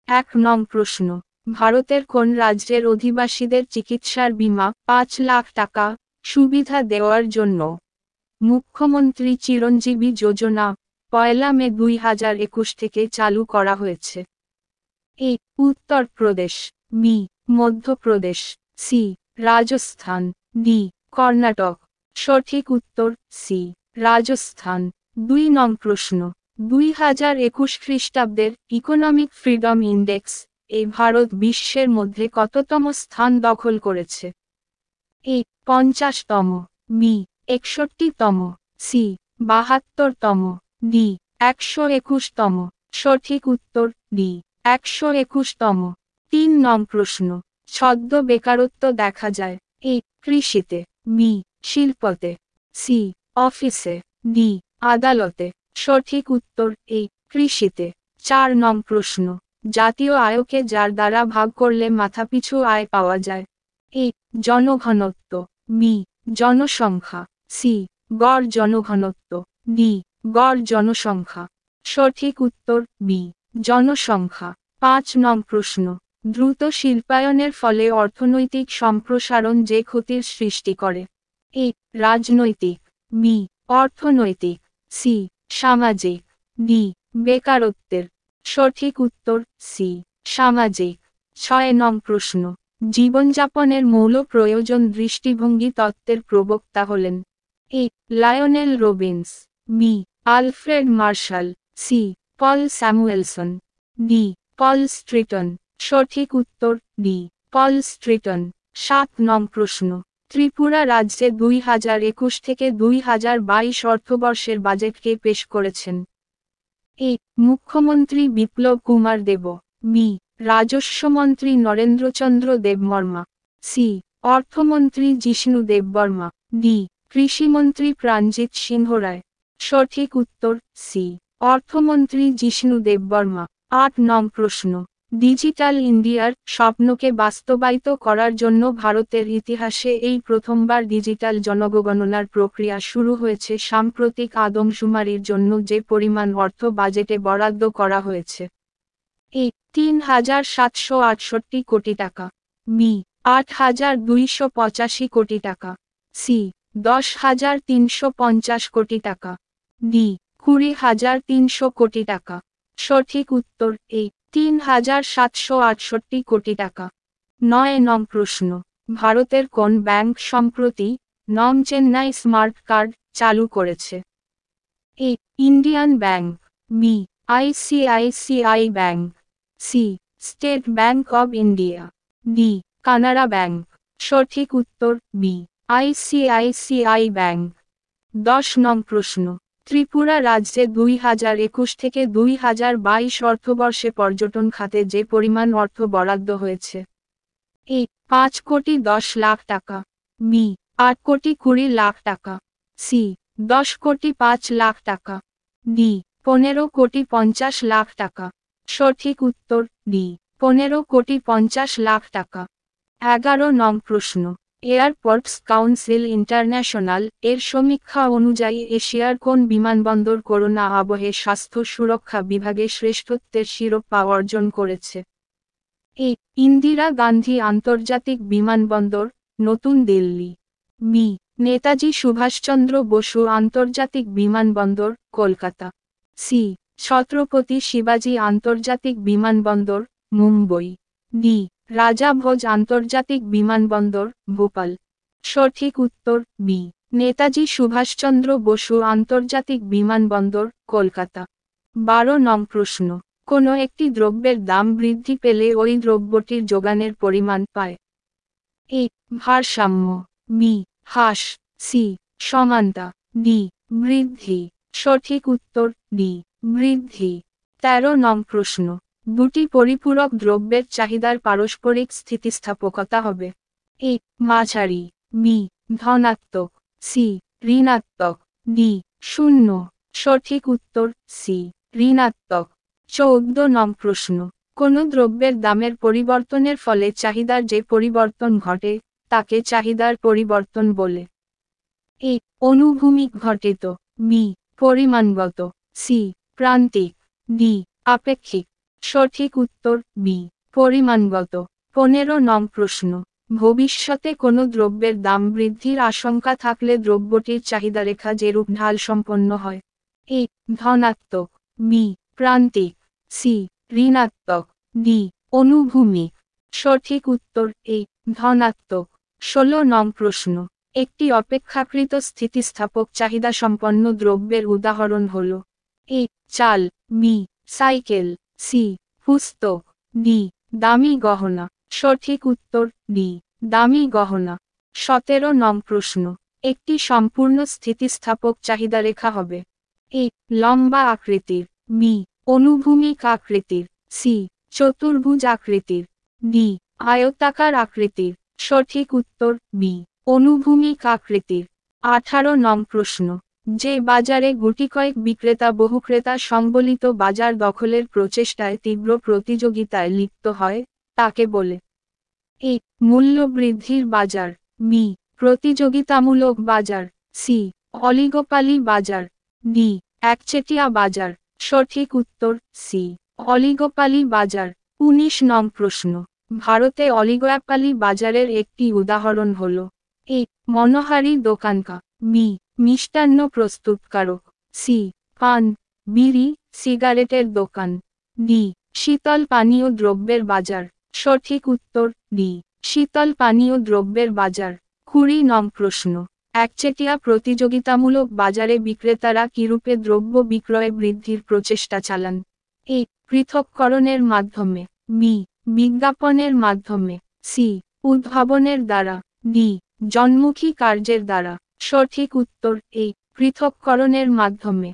এক নং প্রশ্ন, ভারতের কোন রাজ্যের অধিবাসীদের চিকিৎসার বীমা ৫ লাখ টাকা সুবিধা দেওয়ার জন্য মুখ্যমন্ত্রী চিরঞ্জীবী যোজনা ১ মে ২০২১ থেকে চালু করা হয়েছে? A Uttar Pradesh, B Madhya Pradesh, C Rajasthan, D Karnataka. সঠিক উত্তর সি রাজস্থান। ২ নং প্রশ্ন, ২০২১ খ্রিস্টাব্দের ইকোনমিক ফ্রিডম ইন্ডেক্স এ ভারত বিশ্বের মধ্যে কততম স্থান দখল করেছে? এ ৫০তম, বি ৬১তম, সি ৭২তম, ডি ১২১তম। সঠিক উত্তর ডি ১২১তম। ৩ নং প্রশ্ন, ছদ্ম বেকারত্ব দেখা যায় এ কৃষিতে, বি শিল্পতে, সি অফিসে, ডি আদালতে। সঠিক উত্তর এ কৃষিতে। ৪ নং প্রশ্ন, জাতীয় আয়কে যার দ্বারা ভাগ করলে মাথাপিছু আয় পাওয়া যায়? এ জনঘনত্ব, বি জনসংখ্যা, সি গড় জনঘনত্ব, ডি গড় জনসংখ্যা। সঠিক উত্তর বি জনসংখ্যা। ৫ নং প্রশ্ন, দ্রুত শিল্পায়নের ফলে অর্থনৈতিক সম্প্রসারণ যে ক্ষতির সৃষ্টি করে? এ রাজনৈতিক, বি অর্থনৈতিক, সি সামাজিক, ডি বেকারত্বের। সঠিক উত্তর সি সামাজিক। ৬ নং প্রশ্ন, জীবনযাপনের মৌল প্রয়োজন দৃষ্টিভঙ্গি তত্ত্বের প্রবক্তা হলেন? A Lionel Robbins, B Alfred Marshall, C Paul Samuelson, D Paul Streeten. সঠিক উত্তর ডি পল স্ট্রিটন। ৭ নং প্রশ্ন, ত্রিপুরা রাজ্যে ২০২১ থেকে ২০২২ অর্থবর্ষের বাজেটকে পেশ করেছেন? এ মুখ্যমন্ত্রী বিপ্লব কুমার দেব, বি রাজস্বমন্ত্রী নরেন্দ্রচন্দ্র দেববর্মা, সি অর্থমন্ত্রী জিষ্ণু দেববর্মা, ডি কৃষিমন্ত্রী প্রাণজিৎ সিংহ রায়। সঠিক উত্তর সি অর্থমন্ত্রী জিষ্ণু দেববর্মা। ৮ নং প্রশ্ন, ডিজিটাল ইন্ডিয়ার স্বপ্নকে বাস্তবায়িত করার জন্য ভারতের ইতিহাসে এই প্রথমবার ডিজিটাল জনগণনার প্রক্রিয়া শুরু হয়েছে। সাম্প্রতিক আদমশুমারির জন্য যে পরিমাণ অর্থ বাজেটে বরাদ্দ করা হয়েছে? এ ৩,৭৬৮ কোটি টাকা, বি ৮,২৮৫ কোটি টাকা, সি ১০,৩৫০ কোটি টাকা, ডি ২০,৩০০ কোটি টাকা। সঠিক উত্তর এ ৩,৭৬৮ কোটি টাকা। ৯ নং প্রশ্ন, ভারতের কোন ব্যাংক সম্প্রতি নম চেন্নাই স্মার্ট কার্ড চালু করেছে? A Indian bank, B ICICI bank, C State Bank of India, D Canara bank. সঠিক উত্তর বি আইসিআইসিআই ব্যাংক। ১০ নং প্রশ্ন, ত্রিপুরা রাজ্যে ২০২১ থেকে ২০২২ অর্থবর্ষে পর্যটন খাতে যে পরিমাণ অর্থ বরাদ্দ হয়েছে? এ ৫,১০,০০,০০০ টাকা, বি ৮,২০,০০,০০০ টাকা, সি ১০,৫,০০,০০০ টাকা, ডি ১৫,৫০,০০,০০০ টাকা। সঠিক উত্তর ডি ১৫,৫০,০০,০০০ টাকা। ১১ নং প্রশ্ন, এয়ারপোর্টস কাউন্সিল ইন্টারন্যাশনাল এর সমীক্ষা অনুযায়ী এশিয়ার কোন বিমানবন্দর করোনা আবহে স্বাস্থ্য সুরক্ষা বিভাগে শ্রেষ্ঠত্বের শিরোপা অর্জন করেছে? এ ইন্দিরা গান্ধী আন্তর্জাতিক বিমানবন্দর, নতুন দিল্লি, বি নেতাজি সুভাষচন্দ্র বসু আন্তর্জাতিক বিমানবন্দর, কলকাতা, সি ছত্রপতি শিবাজি আন্তর্জাতিক বিমানবন্দর, মুম্বই, ডি রাজা ভোজ আন্তর্জাতিক বিমানবন্দর, ভোপাল। সঠিক উত্তর বি নেতাজি সুভাষচন্দ্র বসু আন্তর্জাতিক বিমানবন্দর, কলকাতা। ১২ নং প্রশ্ন, কোনো একটি দ্রব্যের দাম বৃদ্ধি পেলে ওই দ্রব্যটির যোগানের পরিমাণ পায়? এ ভারসাম্য, বি হ্রাস, সি সমানতা, ডি বৃদ্ধি। সঠিক উত্তর ডি বৃদ্ধি। ১৩ নং প্রশ্ন, দুটি পরিপূরক দ্রব্যের চাহিদার পারস্পরিক স্থিতিস্থাপকতা হবে? এ মাঝারি, বি ধনাত্মক, সি ঋণাত্মক, ডি শূন্য। সঠিক উত্তর সি ঋণাত্মক। ১৪ নং প্রশ্ন, কোনো দ্রব্যের দামের পরিবর্তনের ফলে চাহিদার যে পরিবর্তন ঘটে তাকে চাহিদার পরিবর্তন বলে? এ অনুভূমিক ঘটিত, বি পরিমাণগত, সি প্রান্তিক, ডি আপেক্ষিক। সঠিক উত্তর বি পরিমাণগত। 15 নং প্রশ্ন, ভবিষ্যতে কোনো দ্রব্যের দাম বৃদ্ধির আশঙ্কা থাকলে দ্রব্যটির চাহিদারেখা যেরূপ ঢাল সম্পন্ন হয়? এ ধনাত্মক, বি প্রান্তিক, সি ঋণাত্মক, ডি অনুভূমিক। সঠিক উত্তর এ ধনাত্মক। 16 নং প্রশ্ন, একটি অপেক্ষাকৃত স্থিতিস্থাপক চাহিদা সম্পন্ন দ্রব্যের উদাহরণ হল? এ চাল, বি সাইকেল, সি পুস্তক, ডি দামি গহনা। সঠিক উত্তর ডি দামি গহনা। 17 নং প্রশ্ন, একটি সম্পূর্ণ স্থিতিস্থাপক চাহিদারেখা হবে? এ লম্বা আকৃতির, বি অনুভূমিক আকৃতির, সি চতুর্ভুজ আকৃতির, ডি আয়তাকার আকৃতির। সঠিক উত্তর বি অনুভূমিক আকৃতির। 18 নং প্রশ্ন, যে বাজারে গুটিকয়েক বিক্রেতা বহু ক্রেতা সংবলিত বাজার দখলের প্রচেষ্টায় তীব্র প্রতিযোগিতায় লিপ্ত হয়, তাকে বলে? এ মূল্য বৃদ্ধির বাজার, বি প্রতিযোগিতামূলক বাজার, সি অলিগোপালি বাজার, ডি একচেটিয়া বাজার। সঠিক উত্তর সি অলিগোপালি বাজার। 19 নং প্রশ্ন, ভারতে অলিগোপালি বাজারের একটি উদাহরণ হল? এ মনোহারি দোকানকা, বি মিষ্টান্ন প্রস্তুতকারক, সি পান বিড়ি সিগারেটের দোকান, ডি শীতল পানীয় দ্রব্যের বাজার। সঠিক উত্তর ডি শীতল পানীয় দ্রব্যের বাজার। 20 নং প্রশ্ন, একচেটিয়া প্রতিযোগিতামূলক বাজারে বিক্রেতারা কিরূপে দ্রব্য বিক্রয় বৃদ্ধির প্রচেষ্টা চালান? এ পৃথককরণের মাধ্যমে, বি বিজ্ঞাপনের মাধ্যমে, সি উদ্ভাবনের দ্বারা, ডি জনমুখী কার্যের দ্বারা। সঠিক উত্তর এ পৃথককরণের মাধ্যমে।